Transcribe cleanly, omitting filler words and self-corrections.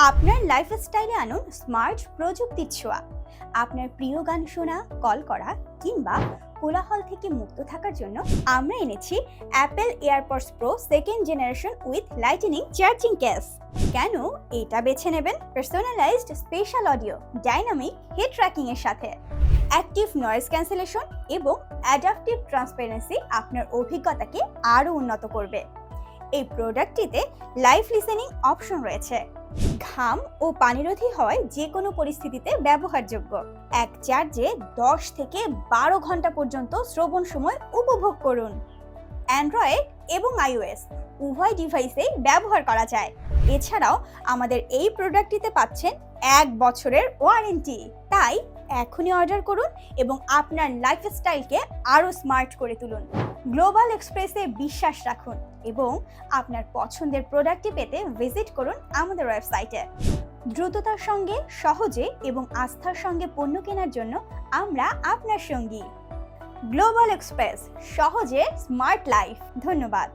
আপনার লাইফস্টাইলে আনুন স্মার্ট প্রযুক্তির ছোঁয়া। আপনার প্রিয় গান শোনা, কল করা কিংবা কোলাহল থেকে মুক্ত থাকার জন্য আমরা এনেছি Apple AirPods pro second generation with lightning charging case. কেন এটা বেছে নেবেন? Personalised special audio, dynamic head tracking এর সাথে অ্যাক্টিভ নয়েজ ক্যান্সেলেশন এবং অ্যাডাপটিভ ট্রান্সপারেন্সি আপনার অভিজ্ঞতাকে আরও উন্নত করবে। এই প্রোডাক্টটিতে লাইভ লিসেনিং অপশন রয়েছে, ঘাম ও পানিরোধী হওয়ায় যে কোনো পরিস্থিতিতে ব্যবহারযোগ্য। এক চার্জে 10 থেকে 12 ঘন্টা পর্যন্ত শ্রবণ সময় উপভোগ করুন। অ্যান্ড্রয়েড এবং iOS উভয় ডিভাইসেই ব্যবহার করা যায়। এছাড়াও আমাদের এই প্রোডাক্টটিতে পাচ্ছেন 1 বছরের ওয়ারেন্টি। তাই এখনই অর্ডার করুন এবং আপনার লাইফস্টাইলকে আরও স্মার্ট করে তুলুন। গ্লোবাল এক্সপ্রেসে বিশ্বাস রাখুন এবং আপনার পছন্দের প্রোডাক্টটি পেতে ভিজিট করুন আমাদের ওয়েবসাইটে। দ্রুততার সঙ্গে, সহজে এবং আস্থার সঙ্গে পণ্য কেনার জন্য আমরা আপনার সঙ্গী। গ্লোবাল এক্সপ্রেস, সহজে স্মার্ট লাইফ। ধন্যবাদ।